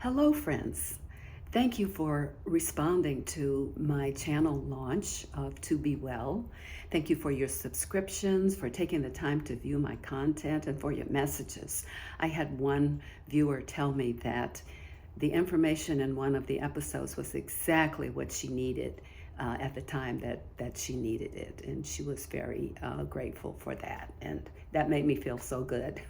Hello, friends. Thank you for responding to my channel launch of To Be Well. Thank you for your subscriptions, for taking the time to view my content, and for your messages. I had one viewer tell me that the information in one of the episodes was exactly what she needed at the time that she needed it. And she was very grateful for that. And that made me feel so good.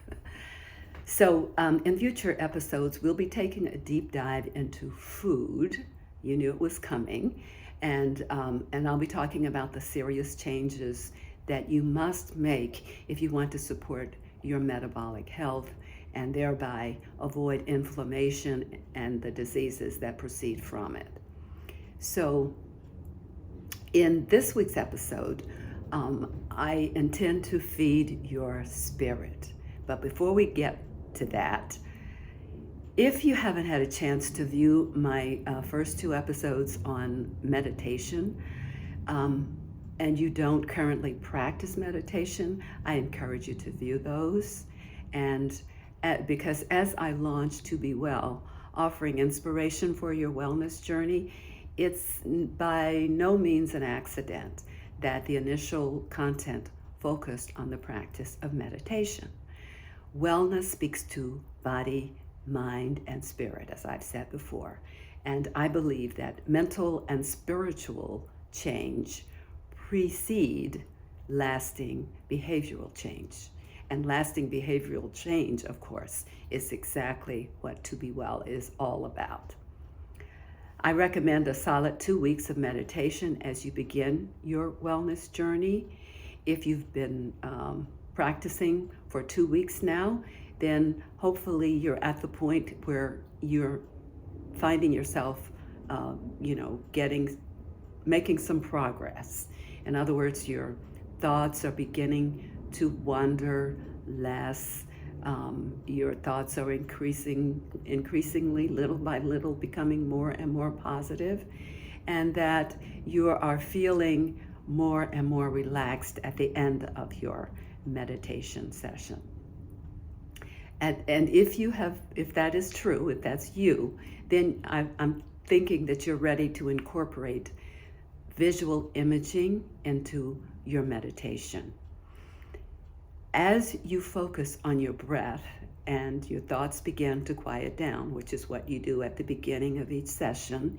So, in future episodes, we'll be taking a deep dive into food. You knew it was coming, and I'll be talking about the serious changes that you must make if you want to support your metabolic health and thereby avoid inflammation and the diseases that proceed from it. So, in this week's episode, I intend to feed your spirit. But before we get to that, if you haven't had a chance to view my first two episodes on meditation, and you don't currently practice meditation, I encourage you to view those. And because as I launch To Be Well, offering inspiration for your wellness journey, it's by no means an accident that the initial content focused on the practice of meditation. Wellness speaks to body, mind, and spirit, as I've said before. And I believe that mental and spiritual change precede lasting behavioral change. And lasting behavioral change, of course, is exactly what To Be Well is all about. I recommend a solid 2 weeks of meditation as you begin your wellness journey. If you've been practicing for 2 weeks now, then hopefully you're at the point where you're finding yourself, making some progress. In other words, your thoughts are beginning to wander less. Your thoughts are increasingly, little by little, becoming more and more positive, and that you are feeling more and more relaxed at the end of your meditation session. And if that is true, if that's you, then I'm thinking that you're ready to incorporate visual imaging into your meditation. As you focus on your breath and your thoughts begin to quiet down, which is what you do at the beginning of each session,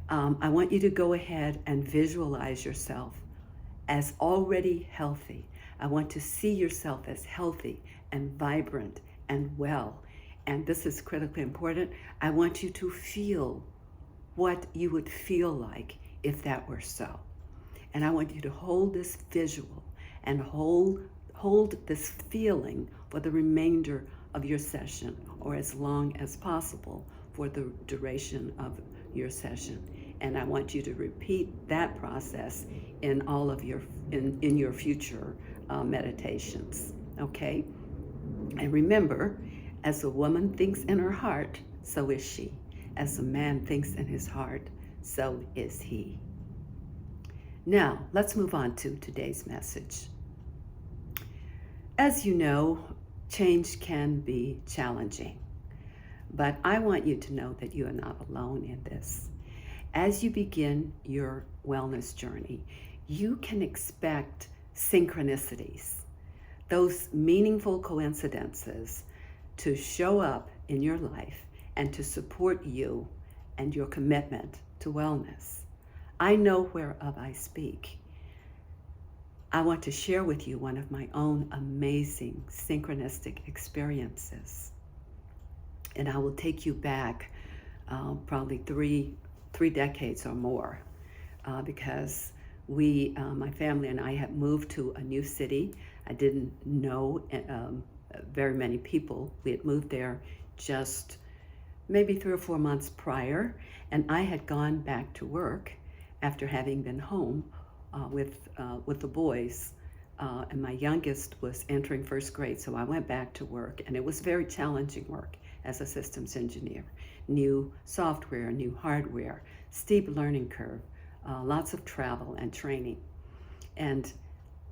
I want you to go ahead and visualize yourself as already healthy. I want to see yourself as healthy and vibrant and well. And this is critically important. I want you to feel what you would feel like if that were so. And I want you to hold this visual and hold this feeling for the remainder of your session, or as long as possible for the duration of your session. And I want you to repeat that process in all of your future meditations. Okay? And remember, as a woman thinks in her heart, so is she. As a man thinks in his heart, so is he. Now, let's move on to today's message. As you know, change can be challenging, but I want you to know that you are not alone in this. As you begin your wellness journey, you can expect synchronicities, those meaningful coincidences, to show up in your life and to support you and your commitment to wellness. I know whereof I speak. I want to share with you one of my own amazing synchronistic experiences. And I will take you back probably three decades or more, because my family and I had moved to a new city. I didn't know very many people. We had moved there just maybe 3 or 4 months prior, and I had gone back to work after having been home with the boys, and my youngest was entering first grade, so I went back to work, and it was very challenging work as a systems engineer. New software, new hardware, steep learning curve, lots of travel and training. And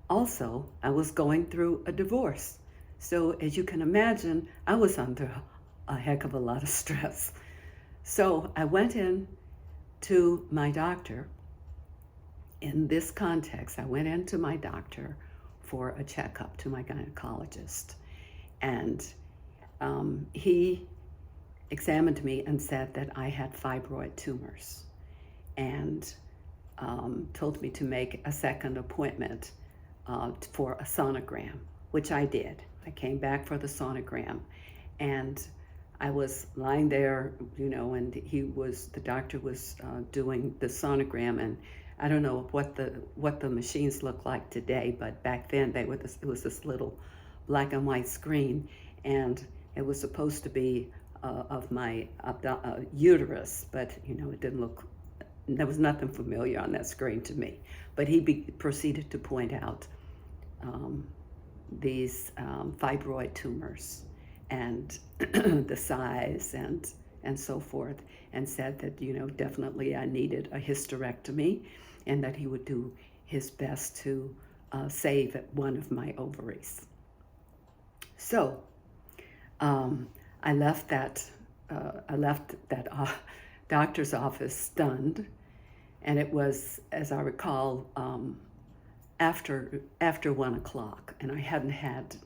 also, I was going through a divorce. So as you can imagine, I was under a heck of a lot of stress. So I went in to my doctor. In this context, I went into my doctor for a checkup, to my gynecologist. And he examined me and said that I had fibroid tumors, and told me to make a second appointment for a sonogram, which I did. I came back for the sonogram, and I was lying there, and the doctor was doing the sonogram, and I don't know what the machines look like today, but back then it was this little black and white screen, and it was supposed to be of my uterus, but it didn't look. There was nothing familiar on that screen to me. But he proceeded to point out these fibroid tumors and the size and so forth, and said that definitely I needed a hysterectomy, and that he would do his best to save one of my ovaries. So I left that doctor's office stunned, and it was, as I recall, after 1 o'clock, and I hadn't had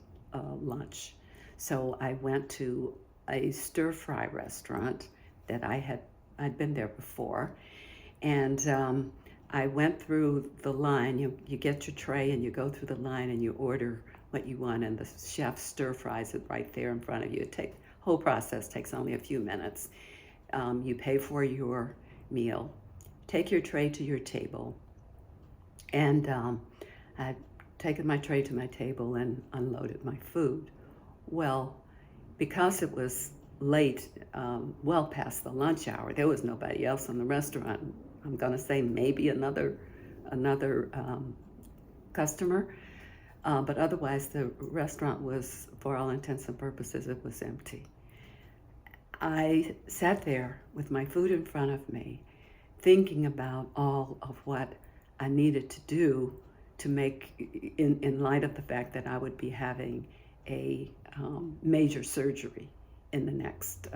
lunch. So I went to a stir-fry restaurant that I'd been there before, and I went through the line. You get your tray and you go through the line and you order what you want, and the chef stir-fries it right there in front of you. Whole process takes only a few minutes. You pay for your meal, take your tray to your table, and I'd taken my tray to my table and unloaded my food. Well, because it was late, well past the lunch hour, there was nobody else in the restaurant. I'm going to say maybe another customer, but otherwise the restaurant was, for all intents and purposes, it was empty. I sat there with my food in front of me, thinking about all of what I needed to do to make, in light of the fact that I would be having a major surgery in the next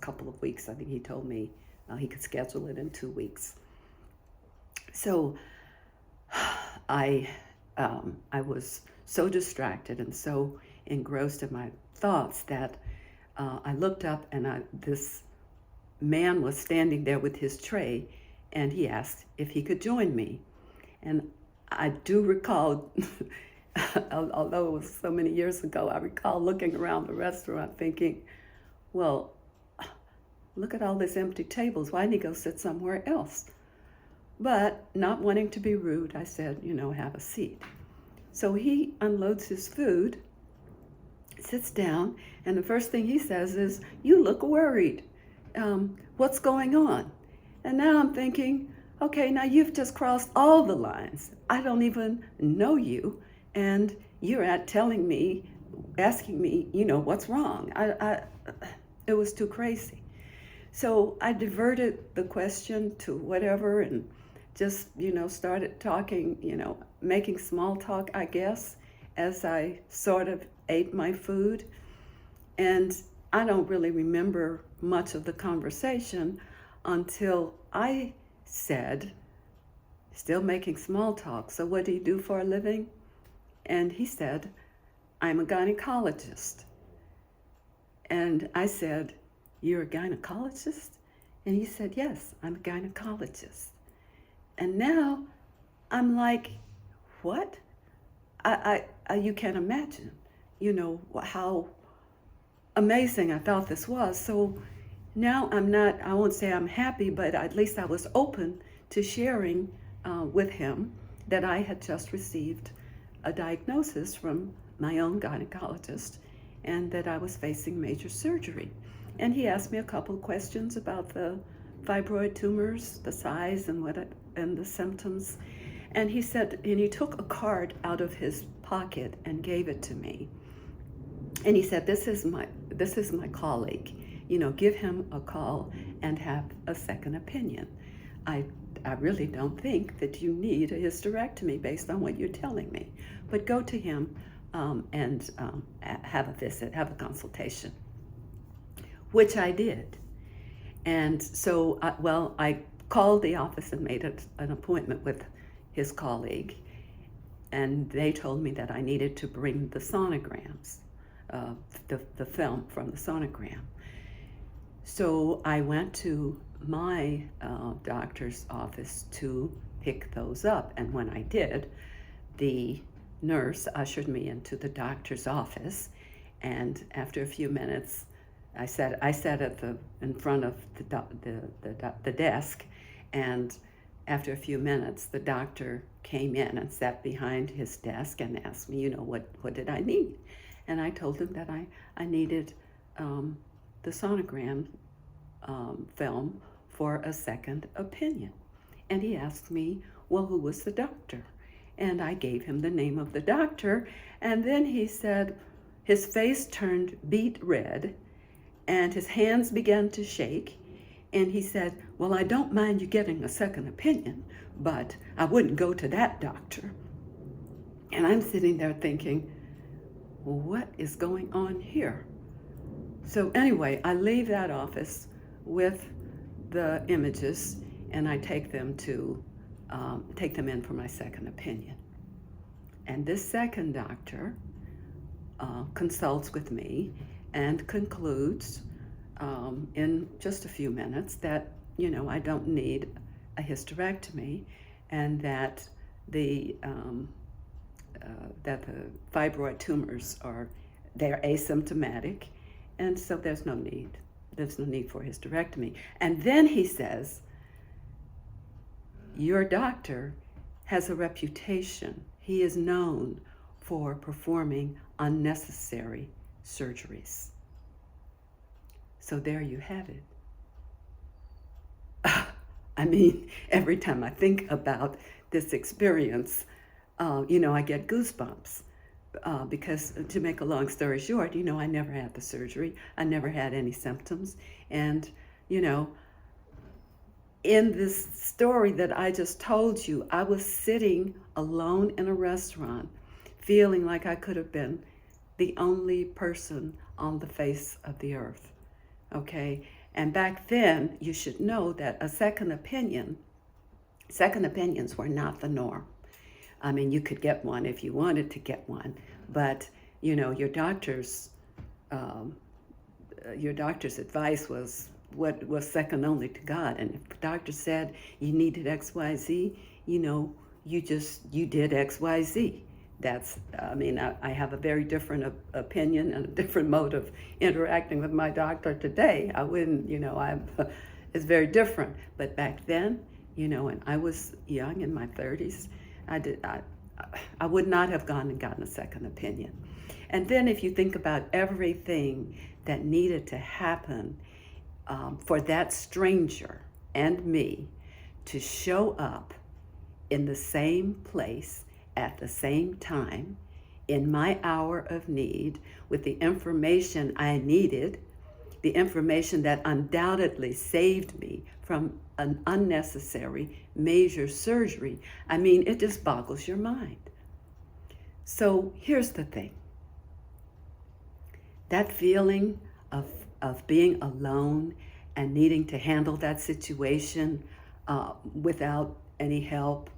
couple of weeks. I think he told me he could schedule it in 2 weeks. So I was so distracted and so engrossed in my thoughts that I looked up, and this man was standing there with his tray, and he asked if he could join me. And I do recall, although it was so many years ago, I recall looking around the restaurant thinking, well, look at all these empty tables. Why didn't he go sit somewhere else? But not wanting to be rude, I said, have a seat. So he unloads his food, sits down, and the first thing he says is, "You look worried. What's going on?" And now I'm thinking, okay, now you've just crossed all the lines. I don't even know you, and you're asking me, what's wrong. It was too crazy. So I diverted the question to whatever, and just, started talking, making small talk, I guess, as I sort of ate my food. And I don't really remember much of the conversation until I said, still making small talk, "So what do you do for a living?" And he said, "I'm a gynecologist." And I said, "You're a gynecologist?" And he said, "Yes, I'm a gynecologist." And now I'm like, what? You can't imagine, how amazing I thought this was. So now I won't say I'm happy, but at least I was open to sharing with him that I had just received a diagnosis from my own gynecologist, and that I was facing major surgery. And he asked me a couple of questions about the fibroid tumors, the size and the symptoms. And he said, and he took a card out of his pocket and gave it to me. And he said, this is my colleague. Give him a call and have a second opinion. I really don't think that you need a hysterectomy based on what you're telling me, but go to him and have a visit, have a consultation, which I did. And so, I called the office and made an appointment with his colleague, and they told me that I needed to bring the sonograms, the film from the sonogram. So I went to my doctor's office to pick those up, and when I did, the nurse ushered me into the doctor's office, and after a few minutes, I sat in front of the desk, and after a few minutes, the doctor came in and sat behind his desk and asked me, what did I need? And I told him that I needed the sonogram film for a second opinion. And he asked me, well, who was the doctor? And I gave him the name of the doctor. And then he said, his face turned beet red and his hands began to shake. And he said, well, I don't mind you getting a second opinion, but I wouldn't go to that doctor. And I'm sitting there thinking, well, what is going on here? So anyway, I leave that office with the images, and I take them in for my second opinion. And this second doctor consults with me and concludes in just a few minutes that I don't need a hysterectomy, and that the fibroid tumors they're asymptomatic, and so there's no need for hysterectomy. And then he says, your doctor has a reputation. He is known for performing unnecessary surgeries. So there you have it. I mean, every time I think about this experience, I get goosebumps. Because to make a long story short, I never had the surgery. I never had any symptoms. And, in this story that I just told you, I was sitting alone in a restaurant, feeling like I could have been the only person on the face of the earth. Okay? And back then, you should know that second opinions were not the norm. I mean, you could get one if you wanted to get one, but your doctor's advice was what was second only to God. And if the doctor said you needed XYZ, you did XYZ. I have a very different opinion and a different mode of interacting with my doctor today. I wouldn't, it's very different. But back then, when I was young, in my 30s, I would not have gone and gotten a second opinion. And then if you think about everything that needed to happen for that stranger and me to show up in the same place at the same time in my hour of need with the information I needed, the information that undoubtedly saved me from an unnecessary major surgery, it just boggles your mind. So here's the thing. That feeling of being alone and needing to handle that situation without any help,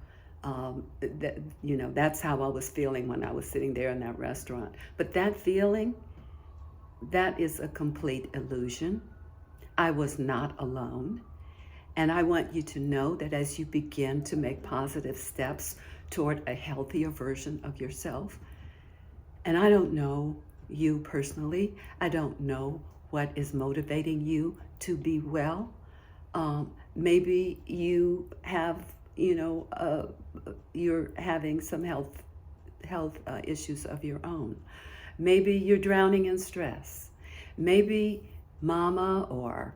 that's how I was feeling when I was sitting there in that restaurant. But that feeling, that is a complete illusion. I was not alone. And I want you to know that as you begin to make positive steps toward a healthier version of yourself, and I don't know you personally, I don't know what is motivating you to be well. Maybe you have, you're having some health issues of your own. Maybe you're drowning in stress. Maybe mama or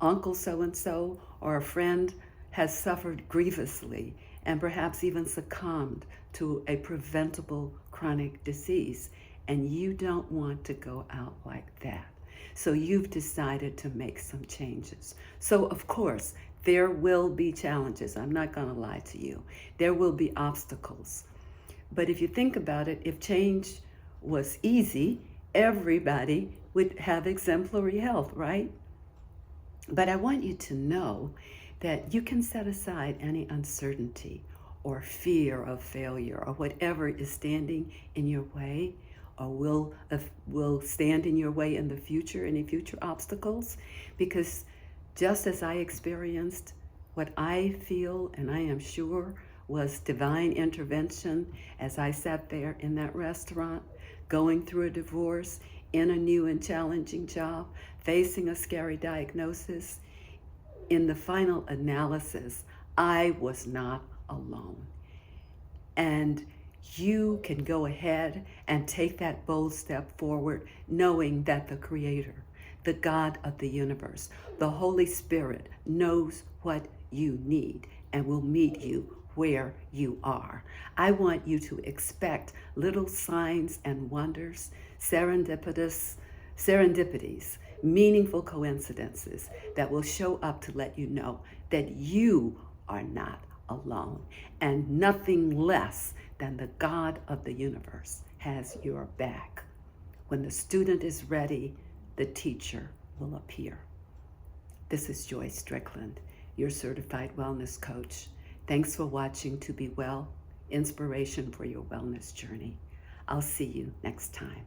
uncle so-and-so or a friend has suffered grievously and perhaps even succumbed to a preventable chronic disease, and you don't want to go out like that. So you've decided to make some changes. So of course, there will be challenges. I'm not going to lie to you. There will be obstacles. But if you think about it, if change was easy, everybody would have exemplary health, right? But I want you to know that you can set aside any uncertainty or fear of failure or whatever is standing in your way or will stand in your way in the future, any future obstacles, because just as I experienced what I feel and I am sure was divine intervention as I sat there in that restaurant, going through a divorce, in a new and challenging job, facing a scary diagnosis, in the final analysis, I was not alone. And you can go ahead and take that bold step forward, knowing that the Creator, the God of the universe, the Holy Spirit knows what you need and will meet you where you are. I want you to expect little signs and wonders, serendipities, meaningful coincidences that will show up to let you know that you are not alone, and nothing less than the God of the universe has your back. When the student is ready, the teacher will appear. This is Joy Strickland, your certified wellness coach. Thanks for watching To Be Well, inspiration for your wellness journey. I'll see you next time.